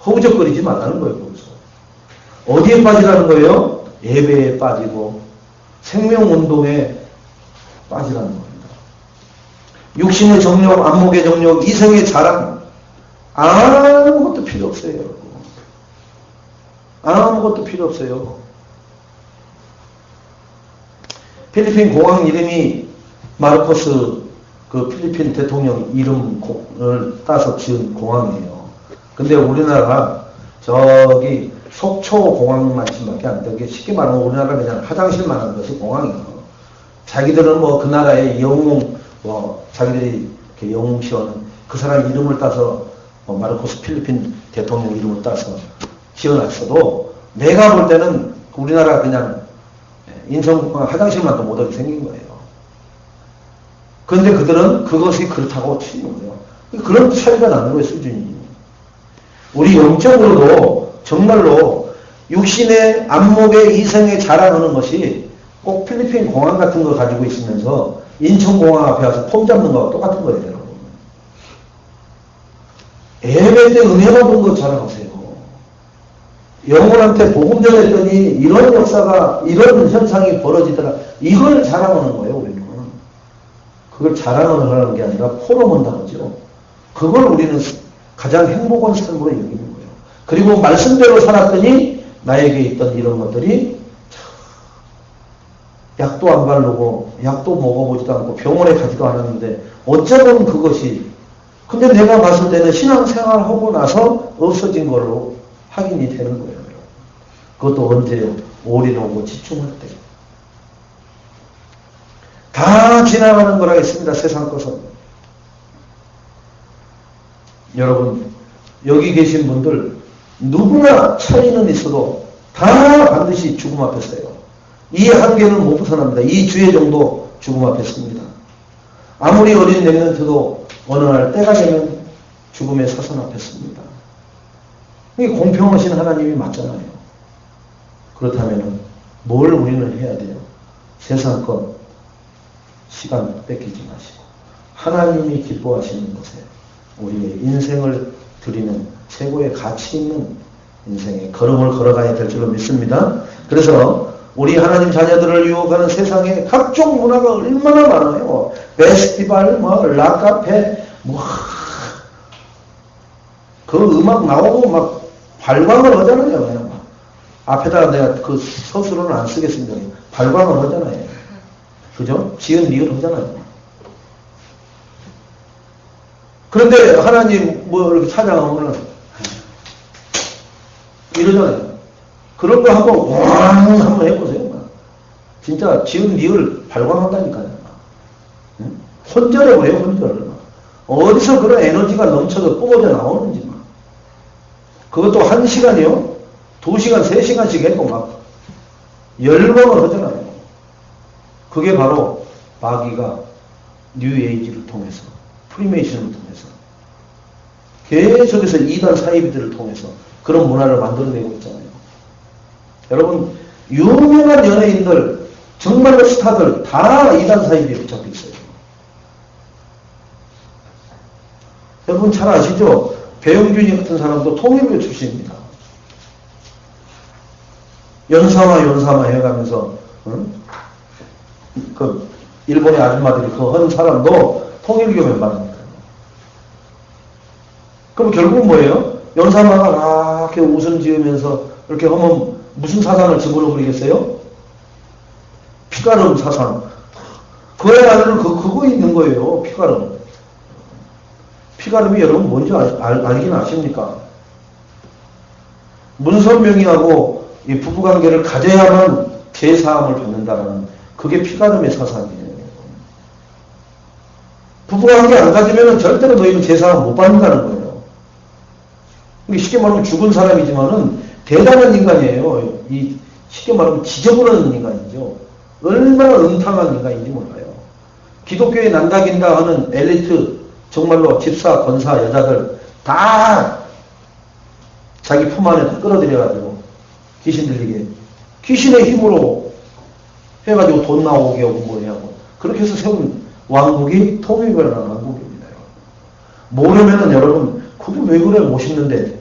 허우적거리지 말라는 거예요. 거기서. 어디에 빠지라는 거예요? 예배에 빠지고 생명운동에 빠지라는 겁니다. 육신의 정욕, 안목의 정욕, 이성의 자랑 아무것도 필요 없어요. 아무것도 필요 없어요. 필리핀 공항 이름이 마르코스 그 필리핀 대통령 이름을 따서 지은 공항이에요. 근데 우리나라가 저기 속초 공항만큼밖에 안 되게 쉽게 말하면 우리나라 그냥 화장실만 한 것이 공항이에요. 자기들은 그 나라의 영웅 자기들이 이렇게 영웅 시원 그 사람 이름을 따서 마르코스 필리핀 대통령 이름을 따서 지어놨어도 내가 볼 때는 우리나라 그냥 인천공항 화장실만 도 못하게 생긴 거예요. 그런데 그들은 그것이 그렇다고 치는 거예요. 그런 차이가 나는 거예요, 수준이. 우리 영적으로도 정말로 육신의 안목의 이성에 자랑하는 것이 꼭 필리핀 공항 같은 거 가지고 있으면서 인천공항 앞에 와서 폼 잡는 거와 똑같은 거예요, 여러분. 예배 때 은혜 받은 거 자랑하세요. 영혼한테 복음 전했더니 이런 역사가, 이런 현상이 벌어지더라. 이걸 자랑하는 거예요, 우리는. 그걸 자랑을 하는 게 아니라 포럼한다 그러죠. 그걸 우리는 가장 행복한 삶으로 여기는 거예요. 그리고 말씀대로 살았더니 나에게 있던 이런 것들이 약도 안 바르고 약도 먹어보지도 않고 병원에 가지도 않았는데 어쩌면 그것이 근데 내가 봤을 때는 신앙생활하고 나서 없어진 걸로 확인이 되는 거예요. 그것도 언제요? 올인하고 집중할 때. 다 지나가는 거라 했습니다. 세상 것은. 여러분 여기 계신 분들 누구나 차이는 있어도 다 반드시 죽음 앞에 서요. 이 한계는 못 벗어납니다. 이 주의 정도 죽음 앞에 섭니다. 아무리 어린 렘넌트도 어느 날 때가 되면 죽음의 사선 앞에 섭니다. 이게 공평하신 하나님이 맞잖아요. 그렇다면 뭘 우리는 해야 돼요? 세상 것 시간 뺏기지 마시고 하나님이 기뻐하시는 곳에 우리의 인생을 드리는 최고의 가치 있는 인생의 걸음을 걸어가야 될 줄로 믿습니다. 그래서 우리 하나님 자녀들을 유혹하는 세상에 각종 문화가 얼마나 많아요. 페스티벌, 락카페, 그 음악 나오고 막 발광을 하잖아요. 그냥 막. 앞에다가 내가 그 서술은 안 쓰겠습니다. 발광을 하잖아요. 그죠? 지은 리을 하잖아요. 그런데 하나님 이렇게 찬양하면은 이러잖아요. 그런 거 한번 해보세요. 진짜 지은 리을 발광한다니까요. 혼절해버려요, 혼절. 어디서 그런 에너지가 넘쳐서 뿜어져 나오는지. 그것도 1시간이요? 2시간, 3시간씩 했고 막 열광을 하잖아요. 그게 바로 마귀가 뉴에이지를 통해서, 프리메이션을 통해서, 계속해서 이단 사이비들을 통해서 그런 문화를 만들어내고 있잖아요. 여러분, 유명한 연예인들, 정말로 스타들 다 이단 사이비에 붙잡혀 있어요. 여러분 잘 아시죠? 배용준이 같은 사람도 통일교 출신입니다. 연사마 해가면서 그 일본의 아줌마들이 그 한 사람도 통일교 멤버입니다. 그럼 결국 뭐예요? 연사마가 이렇게 웃음 지으면서 이렇게 하면 무슨 사상을 집어넣어버리겠어요? 피가름 사상. 그에 안에는 그거 있는 거예요. 피가름. 피가름이 여러분 뭔지 알긴 아십니까? 문선명이하고 이 부부관계를 가져야만 제사함을 받는다는 그게 피가름의 사상이에요. 부부관계 안 가지면 절대로 너희는 제사함 못 받는다는 거예요. 쉽게 말하면 죽은 사람이지만은 대단한 인간이에요. 쉽게 말하면 지저분한 인간이죠. 얼마나 음탕한 인간인지 몰라요. 기독교에 난다긴다 하는 엘리트, 정말로 집사, 권사, 여자들 다 자기 품 안에 다 끌어들여가지고 귀신 들리게 귀신의 힘으로 해가지고 돈 나오게 하고 뭐냐고 그렇게 해서 세운 왕국이 통일교라는 왕국입니다. 모르면은 여러분 그게 왜 그래 멋있는데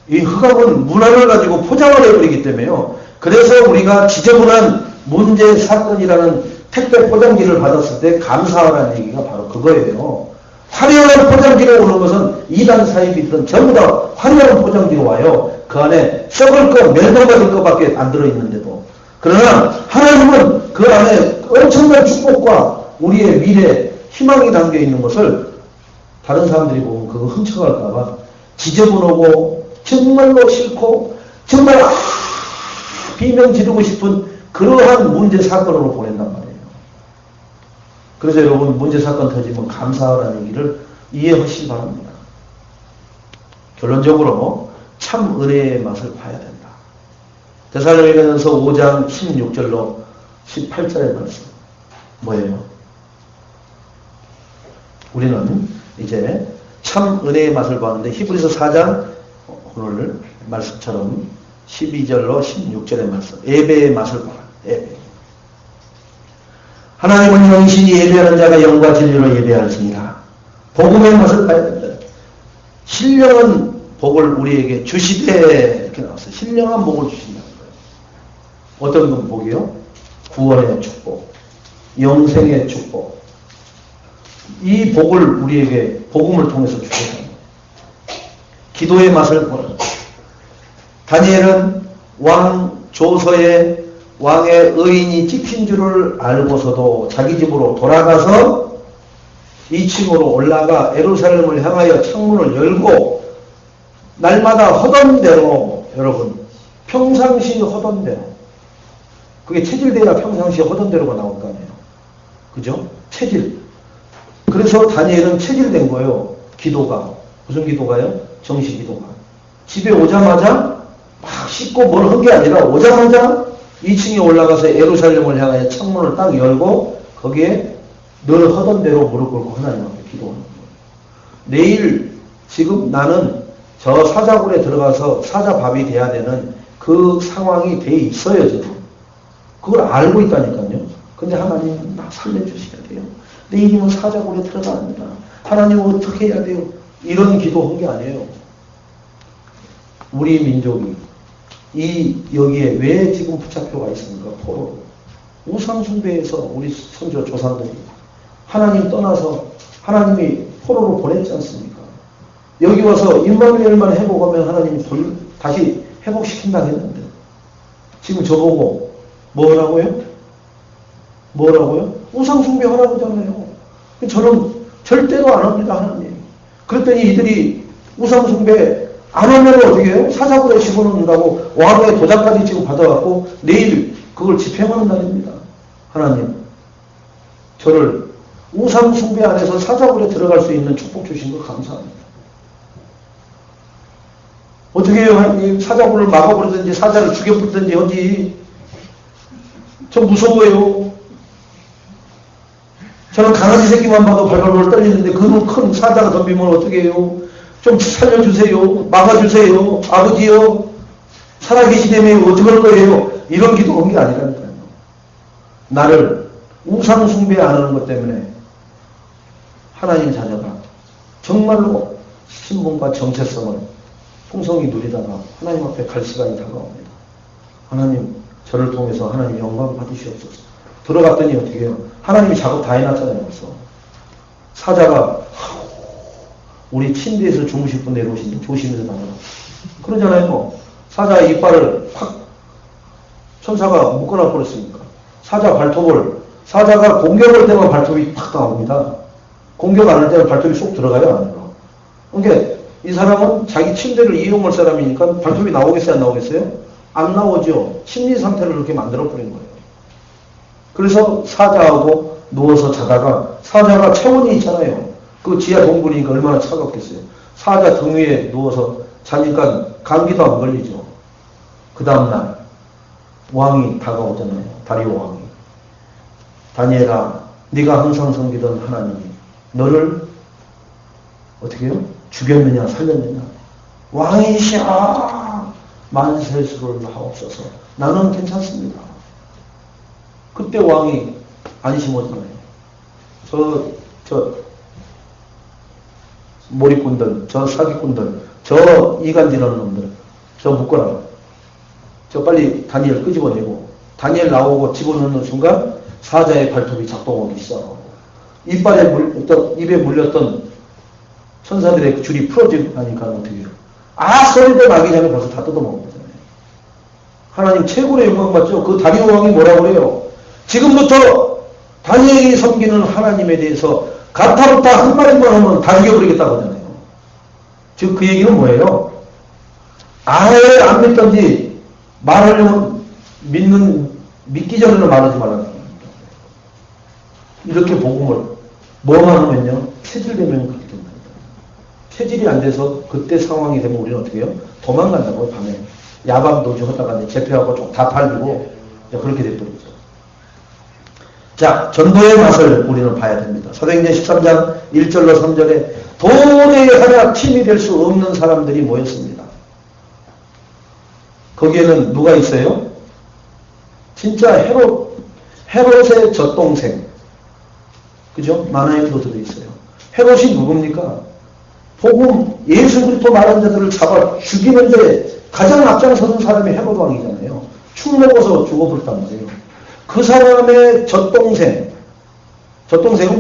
이 흑암은 문화를 가지고 포장을 해버리기 때문에요. 그래서 우리가 지저분한 문제 사건이라는 택배 포장지를 받았을 때 감사하라는 얘기가 바로 그거예요. 화려한 포장지로 오는 것은 이단 사이비들은 전부 다 화려한 포장지로 와요. 그 안에 썩을 것, 멸망받을 것밖에 안 들어있는데도. 그러나 하나님은 그 안에 엄청난 축복과 우리의 미래, 희망이 담겨있는 것을 다른 사람들이 보면 그거 훔쳐갈까봐 지저분하고 정말로 싫고 정말 비명 지르고 싶은 그러한 문제 사건으로 보낸단 말이에요. 그래서 여러분 문제 사건 터지면 감사하라는 얘기를 이해하시기 바랍니다. 결론적으로 참 은혜의 맛을 봐야 된다. 데살로니가전서 5장 16절로 18절의 말씀 뭐예요? 우리는 이제 참 은혜의 맛을 봤는데 히브리서 4장 오늘 말씀처럼 12절로 16절의 말씀 예배의 맛을 봐라. 예배. 하나님은 영신이 예배하는 자가 영과 진리로 예배하시니라. 복음의 맛을 봐야 된다. 신령한 복을 우리에게 주시되 이렇게 나왔어요. 신령한 복을 주신다는 거예요. 어떤 건 복이요? 구원의 축복, 영생의 축복. 이 복을 우리에게 복음을 통해서 주셨다는 거예요. 기도의 맛을 보라. 다니엘은 왕 조서에 왕의 의인이 찍힌 줄을 알고서도 자기 집으로 돌아가서 2층으로 올라가 예루살렘을 향하여 창문을 열고 날마다 하던 대로 여러분 평상시 하던 대로 그게 체질돼야 평상시 하던 대로가 나올 거 아니에요. 그죠? 체질. 그래서 다니엘은 체질된 거예요. 기도가. 무슨 기도가요? 정시 기도가. 집에 오자마자 막 씻고 뭘 한 게 아니라 오자마자 2층에 올라가서 예루살렘을 향하여 창문을 딱 열고 거기에 늘 하던 대로 무릎 꿇고 하나님 앞에 기도하는 거예요. 내일 지금 나는 저 사자굴에 들어가서 사자밥이 돼야 되는 그 상황이 돼 있어요. 지금. 그걸 알고 있다니까요. 근데 하나님 나 살려주셔야 돼요. 내일이면 사자굴에 들어갑니다. 하나님 어떻게 해야 돼요? 이런 기도한 게 아니에요. 우리 민족이 여기에 왜 지금 붙잡혀가 있습니까? 포로로. 우상숭배에서 우리 선조 조상들이 하나님 떠나서 하나님이 포로로 보냈지 않습니까? 여기 와서 임마누엘만 회복하면 하나님이 다시 회복시킨다 했는데 지금 저보고 뭐라고요? 우상숭배 하라고 하잖아요. 저는 절대로 안 합니다, 하나님. 그랬더니 이들이 우상숭배 안 하면 어떻게 해요? 사자굴에 집어넣는다고 왕의 도장까지 지금 받아갖고 내일 그걸 집행하는 날입니다. 하나님, 저를 우상숭배 안에서 사자굴에 들어갈 수 있는 축복 주신 거 감사합니다. 어떻게 해요, 하나님? 사자굴을 막아버리든지 사자를 죽여버리든지 어디? 저 무서워요. 저는 강아지 새끼만 봐도 발발발 떨리는데 그 큰 사자가 덤비면 어떻게 해요? 좀 살려주세요. 막아주세요. 아버지요. 살아계시다며 어떡할 거예요? 이런 기도한 게 아니라니까요. 나를 우상숭배 안 하는 것 때문에 하나님 자녀가 정말로 신분과 정체성을 풍성히 누리다가 하나님 앞에 갈 시간이 다가옵니다. 하나님, 저를 통해서 하나님 영광 받으시옵소서. 들어갔더니 어떻게 해요? 하나님이 작업 다 해놨잖아요. 벌써. 사자가 우리 침대에서 주무실 분 내려오시니 조심해서 나가라. 그러잖아요. 사자 이빨을 확 천사가 묶어놔 버렸으니까. 사자 발톱을 사자가 공격할 때만 발톱이 팍 나옵니다. 공격 안 할 때는 발톱이 쏙 들어가요, 안 들어가요? 그러니까 이 사람은 자기 침대를 이용할 사람이니까 발톱이 나오겠어요, 안 나오겠어요? 안 나오죠. 심리 상태를 그렇게 만들어버린 거예요. 그래서 사자하고 누워서 자다가 사자가 체온이 있잖아요. 그 지하 동굴이니까 얼마나 차갑겠어요. 사자 등 위에 누워서 자니까 감기도 안 걸리죠. 그 다음날 왕이 다가오잖아요. 다리오 왕이. 다니엘아, 네가 항상 섬기던 하나님이 너를 어떻게 해요? 죽였느냐 살렸느냐. 왕이시여 만세수를 하옵소서. 나는 괜찮습니다. 그때 왕이 안심하잖아요. 저 몰입꾼들, 저 사기꾼들, 저 이간질하는 놈들, 저 묶어라. 저 빨리 다니엘 끄집어내고 다니엘 나오고 집어넣는 순간 사자의 발톱이 작동하기 시작하고 입에 물렸던 천사들의 줄이 풀어지니까 어떻게 해요? 소리도 나기 전에 벌써 다 뜯어먹은 거잖아요. 하나님 최고의 영광 받죠? 그 다리오 왕이 뭐라고 그래요? 지금부터 다니엘이 섬기는 하나님에 대해서 가타부타 한 마디만 하면 다 죽여버리겠다고 하잖아요. 즉 그 얘기는 뭐예요? 아예 안 믿던지 말하려면 믿기 전에는 말하지 말라는 겁니다. 이렇게 복음을 뭐만 하면요? 체질되면 그렇게 된답니다. 체질이 안 돼서 그때 상황이 되면 우리는 어떻게 해요? 도망간다고요, 밤에. 야밤 도주 하다가 재패하고 좀 다 팔리고 그렇게 돼버리죠. 자, 전도의 맛을 우리는 봐야 됩니다. 사도행전 13장 1절로 3절에 도저히 하나 팀이 될 수 없는 사람들이 모였습니다. 거기에는 누가 있어요? 진짜 헤롯의 젖동생. 그죠? 마나임도 들어있어요. 헤롯이 누굽니까? 복음 예수 그리스도 말한 자들을 잡아 죽이는데 가장 앞장서는 사람이 헤롯 왕이잖아요. 축 먹어서 죽어버렸단 말이에요. 그 사람의 젖동생은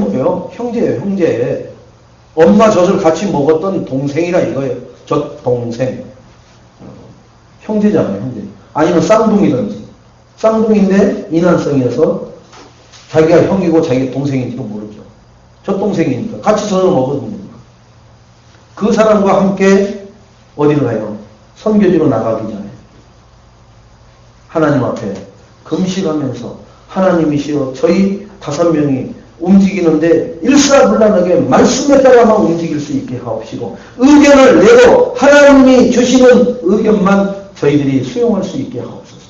뭐예요? 형제예요, 형제. 엄마 젖을 같이 먹었던 동생이라 이거예요. 젖동생. 형제잖아요, 형제. 아니면 쌍둥이든지. 쌍둥이인데 이난성이어서 자기가 형이고 자기가 동생인지도 모르죠. 젖동생이니까. 같이 젖을 먹었습니다. 그 사람과 함께 어디로 가요? 선교지로 나가기 전에 하나님 앞에 금식하면서 하나님이시여 저희 5명이 움직이는데 일사불란하게 말씀에 따라만 움직일 수 있게 하옵시고 의견을 내도 하나님이 주시는 의견만 저희들이 수용할 수 있게 하옵소서.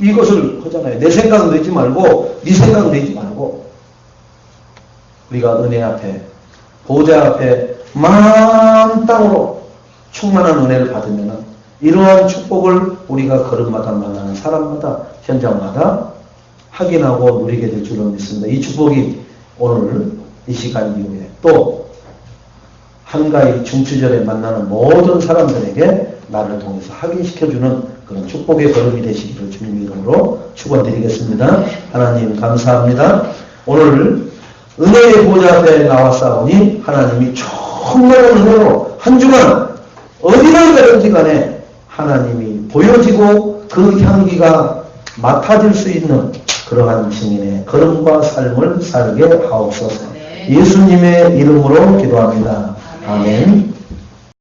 이것을 하잖아요. 내 생각 내지 말고 네 생각 내지 말고 우리가 은혜 앞에 보좌 앞에 만땅으로 충만한 은혜를 받으면 이러한 축복을 우리가 걸음마다 만나는 사람마다 현장마다 확인하고 누리게 될 줄로 믿습니다. 이 축복이 오늘 이 시간 이후에 또 한가위 중추절에 만나는 모든 사람들에게 나를 통해서 확인시켜주는 그런 축복의 걸음이 되시기를 주님 이름으로 축원드리겠습니다. 하나님 감사합니다. 오늘 은혜의 보좌 앞에 나왔사오니 하나님이 충만한 은혜로 한 주간 어디를 가든지 간에 하나님이 보여지고 그 향기가 맡아질 수 있는 그러한 증인의 걸음과 삶을 살게 하옵소서. 예수님의 이름으로 기도합니다. 아멘.